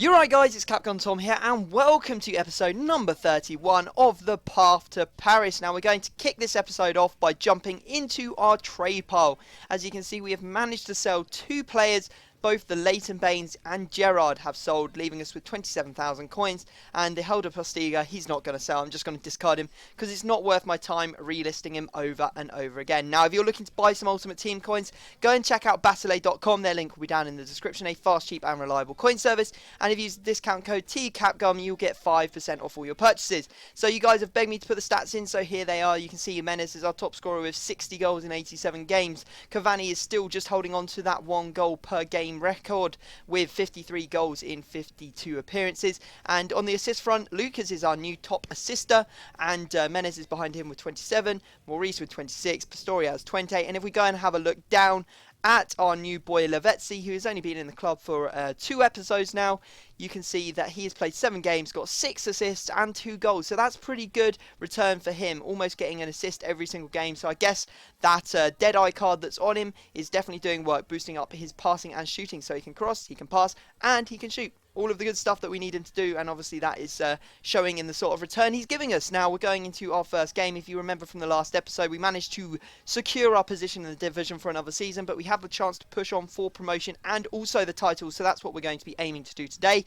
You're right guys, it's Capcom Tom here and welcome to episode number 31 of The Path to Paris. Now we're going to kick this episode off by jumping into our trade pile. As you can see, we have managed to sell two players. Both the Leighton Baines and Gerrard have sold, leaving us with 27,000 coins. And the Helder Postiga, he's not going to sell. I'm just going to discard him because it's not worth my time relisting him over and over again. Now, if you're looking to buy some Ultimate Team coins, go and check out Battle.com. Their link will be down in the description. A fast, cheap, and reliable coin service. And if you use the discount code TCAPGUM, you'll get 5% off all your purchases. So you guys have begged me to put the stats in, so here they are. You can see Jimenez is our top scorer with 60 goals in 87 games. Cavani is still just holding on to that 1 goal per game record with 53 goals in 52 appearances. And on the assist front, Lucas is our new top assister, and Menez is behind him with 27, Maurice with 26, Pastoria has 28. And if we go and have a look down at our new boy Lavezzi, who has only been in the club for 2 episodes now, you can see that he has played 7 games, got 6 assists and 2 goals. So that's pretty good return for him, almost getting an assist every single game. So I guess that Deadeye card that's on him is definitely doing work, boosting up his passing and shooting. So he can cross, he can pass, and he can shoot. All of the good stuff that we need him to do, and obviously that is showing in the sort of return he's giving us. Now we're going into our first game. If you remember from the last episode, we managed to secure our position in the division for another season, but we have the chance to push on for promotion and also the title, so that's what we're going to be aiming to do today.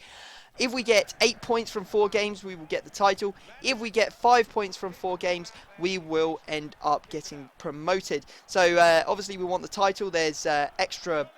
If we get 8 points from 4 games, we will get the title. If we get 5 points from 4 games, we will end up getting promoted. So obviously we want the title. There's extra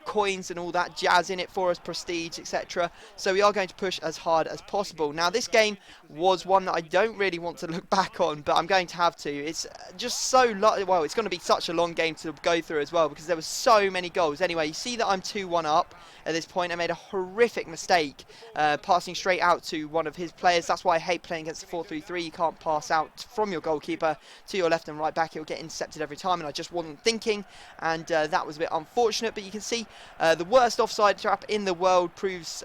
coins and all that jazz in it for us, prestige, etc. So we are going to push as hard as possible. Now this game was one that I don't really want to look back on, but I'm going to have to. It's just so well, it's going to be such a long game to go through as well because there were so many goals. Anyway, you see that I'm 2-1 up at this point. I made a horrific mistake passing straight out to one of his players. That's why I hate playing against the 4-3-3. You can't pass out from your goalkeeper to your left and right back. It'll get intercepted every time, and I just wasn't thinking, and that was a bit unfortunate. But you can see the worst offside trap in the world proves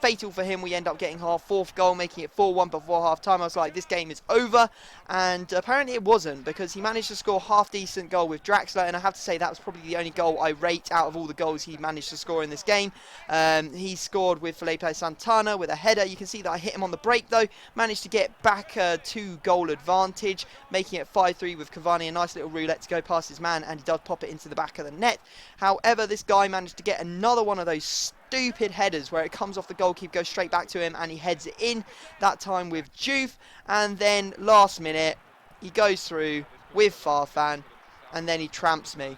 fatal for him. We end up getting our 4th goal, making it 4-1 before half time. I was like, this game is over, and apparently it wasn't, because he managed to score a half decent goal with Draxler, and I have to say that was probably the only goal I rate out of all the goals he managed to score in this game. He scored with Felipe Santana with a header. You can see that I hit him on the break though, managed to get back 2-goal advantage, making it 5-3 with Cavani. A nice little roulette to go past his man, and he does pop it into the back of the net. However, this guy managed to get another one of those stupid headers where it comes off the goalkeeper, goes straight back to him, and he heads it in, that time with Juve. And then last minute he goes through with Farfan, and then he tramps me.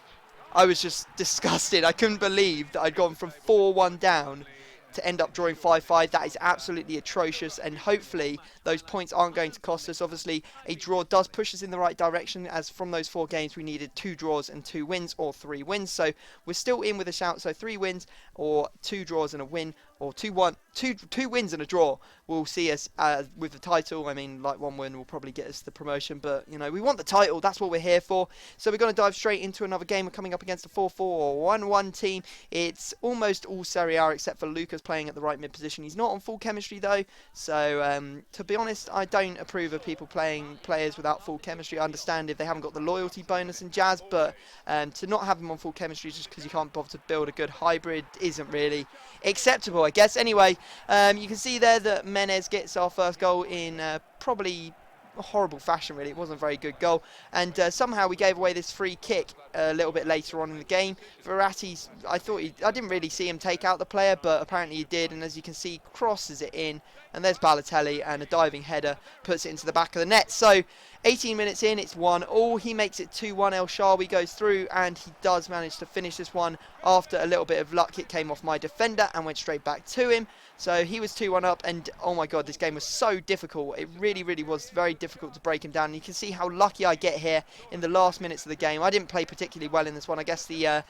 I was just disgusted. I couldn't believe that I'd gone from 4-1 down to end up drawing 5-5. That is absolutely atrocious, and hopefully those points aren't going to cost us. Obviously a draw does push us in the right direction, as from those 4 games we needed 2 draws and 2 wins, or 3 wins, so we're still in with a shout. So 3 wins or 2 draws and a win, or 2 wins and a draw will see us with the title. I mean, like 1 win will probably get us the promotion, but you know, we want the title. That's what we're here for. So we're going to dive straight into another game. We're coming up against a 4-4 or 1-1 team. It's almost all Serie A except for Lucas playing at the right mid position. He's not on full chemistry though, so to be honest, I don't approve of people playing players without full chemistry. I understand if they haven't got the loyalty bonus and jazz, but to not have them on full chemistry just because you can't bother to build a good hybrid isn't really acceptable, I guess. Anyway, you can see there that Menez gets our first goal in probably a horrible fashion, really. It wasn't a very good goal, and somehow we gave away this free kick a little bit later on in the game. Verratti's, I didn't really see him take out the player, but apparently he did, and as you can see, crosses it in, and there's Balotelli, and a diving header puts it into the back of the net. So 18 minutes in, it's 1-1. He makes it 2-1. El Shaarawy goes through, and he does manage to finish this one after a little bit of luck. It came off my defender and went straight back to him. So he was 2-1 up, and oh my god, this game was so difficult. It really, really was very difficult to break him down. And you can see how lucky I get here in the last minutes of the game. I didn't play particularly well in this one. I guess the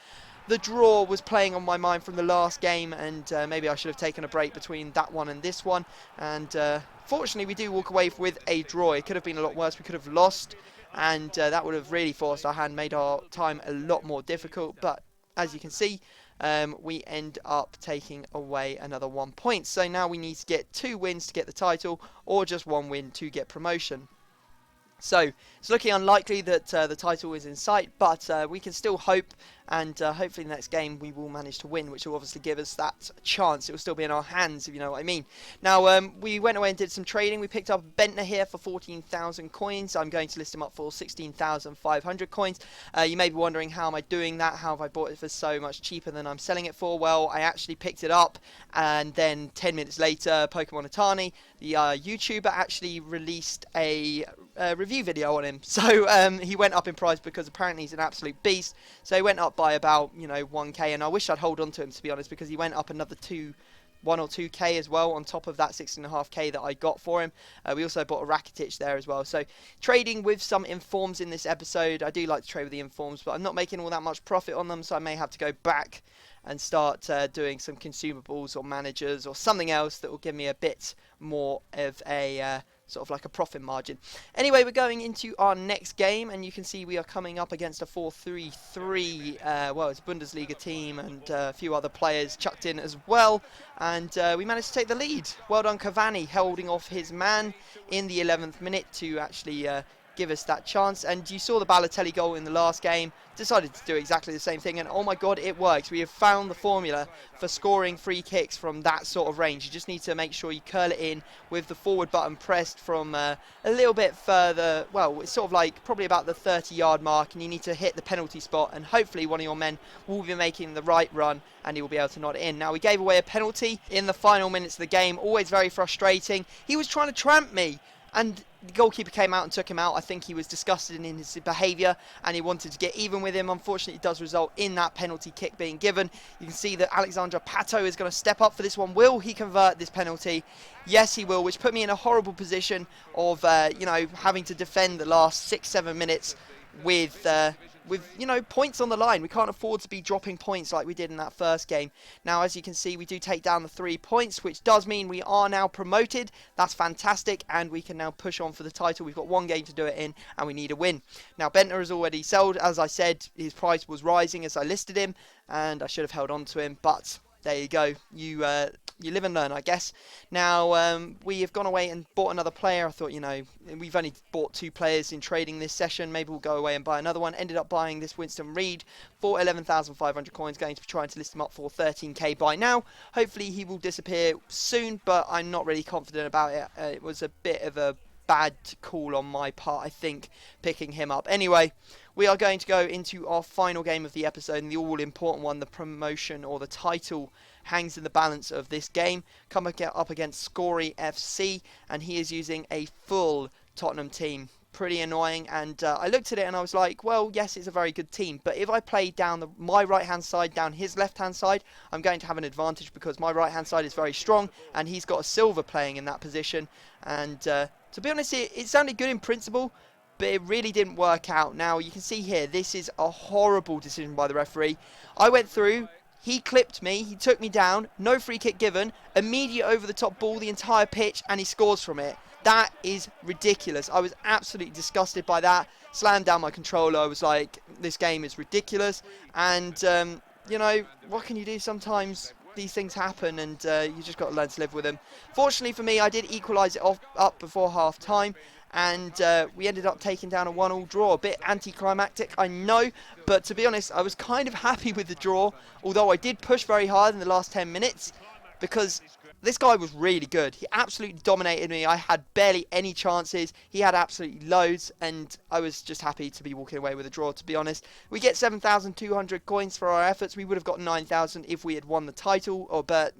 draw was playing on my mind from the last game, and maybe I should have taken a break between that one and this one. And fortunately, we do walk away with a draw. It could have been a lot worse. We could have lost, and that would have really forced our hand, made our time a lot more difficult. But as you can see, we end up taking away another 1 point. So now we need to get 2 wins to get the title, or just 1 win to get promotion. So it's looking unlikely that the title is in sight, but we can still hope, and hopefully the next game we will manage to win, which will obviously give us that chance. It will still be in our hands, if you know what I mean. Now, we went away and did some trading. We picked up Bentner here for 14,000 coins. I'm going to list him up for 16,500 coins. You may be wondering, how am I doing that? How have I bought it for so much cheaper than I'm selling it for? Well, I actually picked it up, and then 10 minutes later, Pokemon Otani, the YouTuber, actually released a review video on him. So he went up in price because apparently he's an absolute beast. So he went up by about 1k, and I wish I'd hold on to him, to be honest, because he went up another 1 or 2k as well on top of that 6.5k that I got for him. We also bought a Rakitic there as well. So trading with some informs in this episode. I do like to trade with the informs, but I'm not making all that much profit on them, so I may have to go back and start doing some consumables or managers or something else that will give me a bit more of a sort of like a profit margin. Anyway, we're going into our next game, and you can see we are coming up against a 4-3-3. Well, it's a Bundesliga team, and a few other players chucked in as well, and we managed to take the lead. Well done, Cavani, holding off his man in the 11th minute to actually give us that chance. And you saw the Balotelli goal in the last game. Decided to do exactly the same thing, and oh my god, it works. We have found the formula for scoring free kicks from that sort of range. You just need to make sure you curl it in with the forward button pressed from a little bit further. Well, it's sort of like probably about the 30-yard mark, and you need to hit the penalty spot, and hopefully one of your men will be making the right run and he will be able to nod it in. Now, we gave away a penalty in the final minutes of the game. Always very frustrating. He was trying to tramp me, and the goalkeeper came out and took him out. I think he was disgusted in his behaviour and he wanted to get even with him. Unfortunately, it does result in that penalty kick being given. You can see that Alexandre Pato is going to step up for this one. Will he convert this penalty? Yes, he will, which put me in a horrible position of, having to defend the last 6-7 minutes with points on the line. We can't afford to be dropping points like we did in that first game. Now, as you can see, we do take down the 3 points, which does mean we are now promoted. That's fantastic, and we can now push on for the title. We've got 1 game to do it in, and we need a win. Now, Bentner has already sold. As I said, his price was rising as I listed him, and I should have held on to him, but there you go. You live and learn, I guess. Now, we have gone away and bought another player. I thought, we've only bought 2 players in trading this session. Maybe we'll go away and buy another one. Ended up buying this Winston Reed for 11,500 coins. Going to be trying to list him up for 13k by now. Hopefully he will disappear soon, but I'm not really confident about it. It was a bit of a bad call on my part, I think, picking him up. Anyway, we are going to go into our final game of the episode, and the all-important one. The promotion or the title hangs in the balance of this game. Coming up against Scory FC, and he is using a full Tottenham team. Pretty annoying, and I looked at it and I was like, well, yes, it's a very good team, but if I play down my right-hand side, down his left-hand side, I'm going to have an advantage because my right-hand side is very strong, and he's got a silver playing in that position. And to be honest, it sounded good in principle, but it really didn't work out. Now, you can see here, this is a horrible decision by the referee. I went through, he clipped me, he took me down, no free kick given, immediate over-the-top ball the entire pitch, and he scores from it. That is ridiculous. I was absolutely disgusted by that. Slammed down my controller. I was like, this game is ridiculous. And, what can you do? Sometimes these things happen, and you just got to learn to live with them. Fortunately for me, I did equalise it up before half-time, and we ended up taking down a 1-1 draw. A bit anticlimactic, I know, but to be honest, I was kind of happy with the draw, although I did push very hard in the last 10 minutes, because this guy was really good. He absolutely dominated me. I had barely any chances. He had absolutely loads, and I was just happy to be walking away with a draw, to be honest. We get 7,200 coins for our efforts. We would have got 9,000 if we had won the title, but,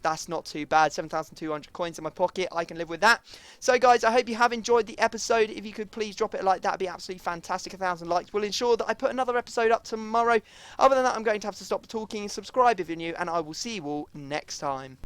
that's not too bad. 7,200 coins in my pocket. I can live with that. So, guys, I hope you have enjoyed the episode. If you could please drop it a like, that would be absolutely fantastic. 1,000 likes will ensure that I put another episode up tomorrow. Other than that, I'm going to have to stop talking. Subscribe if you're new, and I will see you all next time.